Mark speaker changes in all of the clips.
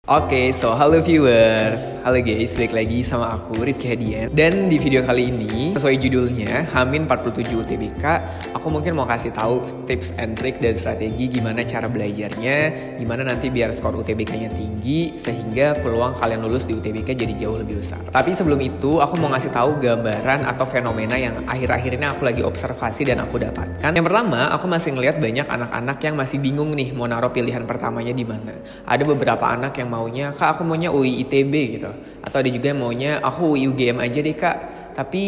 Speaker 1: Halo viewers. Halo guys, balik lagi sama aku Rifki Hadian. Dan di video kali ini, sesuai judulnya Hamin 47 UTBK, aku mungkin mau kasih tahu tips and trick dan strategi gimana cara belajarnya, gimana nanti biar skor UTBK-nya tinggi sehingga peluang kalian lulus di UTBK jadi jauh lebih besar. Tapi sebelum itu, aku mau ngasih tahu gambaran atau fenomena yang akhir-akhir ini aku lagi observasi dan aku dapatkan. Yang pertama, aku masih ngelihat banyak anak-anak yang masih bingung nih mau naruh pilihan pertamanya di mana. Ada beberapa anak yang maunya, kak aku maunya UI ITB gitu, atau ada juga yang maunya aku UI UGM aja deh kak. Tapi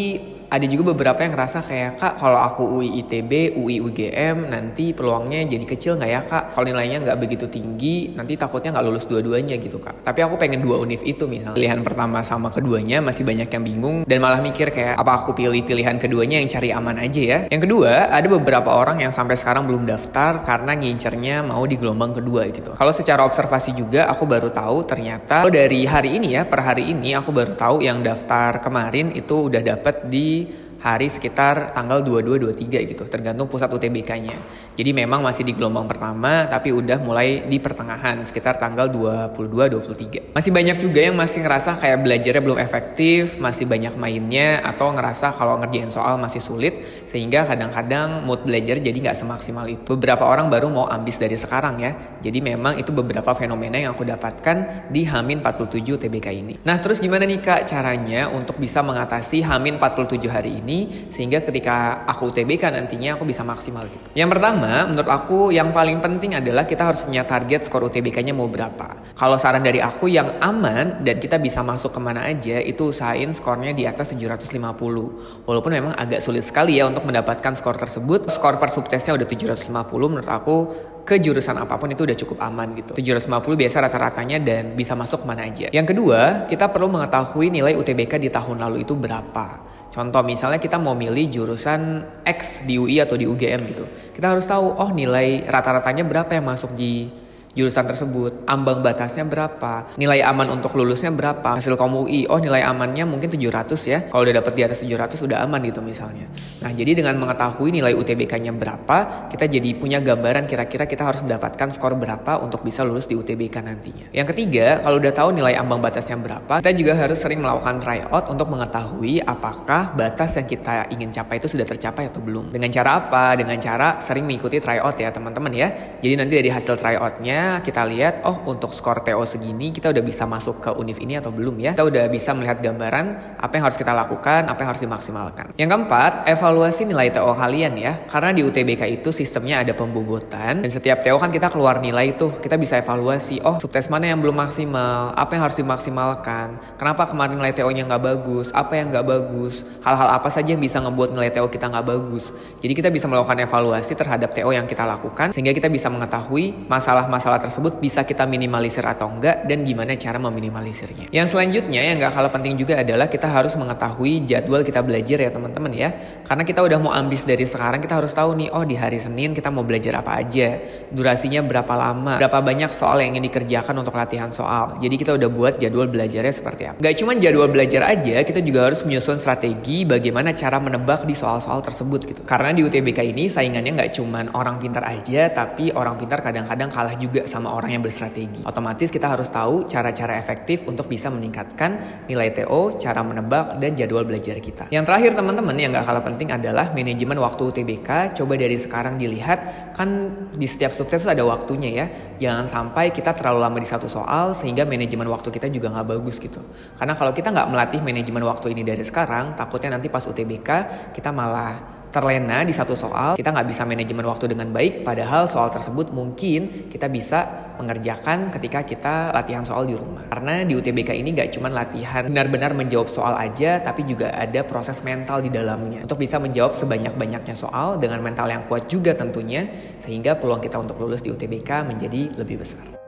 Speaker 1: ada juga beberapa yang ngerasa kayak, kak kalau aku UI ITB, UI UGM nanti peluangnya jadi kecil nggak ya kak? Kalau nilainya nggak begitu tinggi, nanti takutnya nggak lulus dua-duanya gitu kak. Tapi aku pengen dua univ itu misalnya. Pilihan pertama sama keduanya masih banyak yang bingung dan malah mikir kayak, apa aku pilih pilihan keduanya yang cari aman aja ya? Yang kedua, ada beberapa orang yang sampai sekarang belum daftar karena ngincernya mau di gelombang kedua gitu. Kalau secara observasi juga aku baru tahu ternyata dari hari ini ya, per hari ini aku baru tahu yang daftar kemarin itu udah dapet di hari sekitar tanggal 22-23 gitu, tergantung pusat UTBK-nya. Jadi memang masih di gelombang pertama, tapi udah mulai di pertengahan, sekitar tanggal 22-23. Masih banyak juga yang masih ngerasa kayak belajarnya belum efektif, masih banyak mainnya, atau ngerasa kalau ngerjain soal masih sulit, sehingga kadang-kadang mood belajar jadi nggak semaksimal itu. Beberapa orang baru mau ambis dari sekarang ya, jadi memang itu beberapa fenomena yang aku dapatkan di Hamin 47 UTBK ini. Nah terus gimana nih kak caranya untuk bisa mengatasi Hamin 47 hari ini, sehingga ketika aku UTBK nantinya aku bisa maksimal gitu. Yang pertama, menurut aku yang paling penting adalah kita harus punya target skor UTBK-nya mau berapa. Kalau saran dari aku yang aman dan kita bisa masuk kemana aja, itu usahain skornya di atas 750. Walaupun memang agak sulit sekali ya untuk mendapatkan skor tersebut. Skor per subtesnya udah 750, menurut aku ke jurusan apapun itu udah cukup aman gitu. 750 biasa rata-ratanya dan bisa masuk kemana aja. Yang kedua, kita perlu mengetahui nilai UTBK di tahun lalu itu berapa. Contoh misalnya kita mau milih jurusan X di UI atau di UGM gitu. Kita harus tahu, oh nilai rata-ratanya berapa yang masuk di jurusan tersebut, ambang batasnya berapa, nilai aman untuk lulusnya berapa, hasil kom UI, oh nilai amannya mungkin 700 ya, kalau udah dapet di atas 700 udah aman gitu misalnya. Nah jadi dengan mengetahui nilai UTBK-nya berapa, kita jadi punya gambaran kira-kira kita harus mendapatkan skor berapa untuk bisa lulus di UTBK nantinya. Yang ketiga, kalau udah tahu nilai ambang batasnya berapa, kita juga harus sering melakukan tryout untuk mengetahui apakah batas yang kita ingin capai itu sudah tercapai atau belum. Dengan cara apa? Dengan cara sering mengikuti tryout ya teman-teman ya. Jadi nanti dari hasil tryoutnya kita lihat, oh untuk skor TO segini kita udah bisa masuk ke univ ini atau belum ya. Kita udah bisa melihat gambaran apa yang harus kita lakukan, apa yang harus dimaksimalkan. Yang keempat, evaluasi nilai TO kalian ya. Karena di UTBK itu sistemnya ada pembobotan dan setiap TO kan kita keluar nilai tuh, kita bisa evaluasi, oh subtes mana yang belum maksimal, apa yang harus dimaksimalkan, kenapa kemarin nilai TO-nya nggak bagus, apa yang nggak bagus, hal-hal apa saja yang bisa ngebuat nilai TO kita nggak bagus. Jadi kita bisa melakukan evaluasi terhadap TO yang kita lakukan sehingga kita bisa mengetahui masalah-masalah tersebut bisa kita minimalisir atau enggak dan gimana cara meminimalisirnya. Yang selanjutnya yang gak kalah penting juga adalah kita harus mengetahui jadwal kita belajar ya teman-teman ya. Karena kita udah mau ambis dari sekarang, kita harus tahu nih, oh di hari Senin kita mau belajar apa aja, durasinya berapa lama, berapa banyak soal yang ingin dikerjakan untuk latihan soal. Jadi kita udah buat jadwal belajarnya seperti apa. Gak cuma jadwal belajar aja, kita juga harus menyusun strategi bagaimana cara menebak di soal-soal tersebut gitu. Karena di UTBK ini saingannya gak cuma orang pintar aja, tapi orang pintar kadang-kadang kalah juga sama orang yang berstrategi. Otomatis kita harus tahu cara-cara efektif untuk bisa meningkatkan nilai TO, cara menebak, dan jadwal belajar kita. Yang terakhir teman-teman yang gak kalah penting adalah manajemen waktu UTBK. Coba dari sekarang dilihat, kan di setiap subtes ada waktunya ya. Jangan sampai kita terlalu lama di satu soal sehingga manajemen waktu kita juga gak bagus gitu. Karena kalau kita gak melatih manajemen waktu ini dari sekarang, takutnya nanti pas UTBK kita malah terlena di satu soal, kita nggak bisa manajemen waktu dengan baik, padahal soal tersebut mungkin kita bisa mengerjakan ketika kita latihan soal di rumah. Karena di UTBK ini nggak cuma latihan benar-benar menjawab soal aja, tapi juga ada proses mental di dalamnya untuk bisa menjawab sebanyak-banyaknya soal dengan mental yang kuat juga tentunya, sehingga peluang kita untuk lulus di UTBK menjadi lebih besar.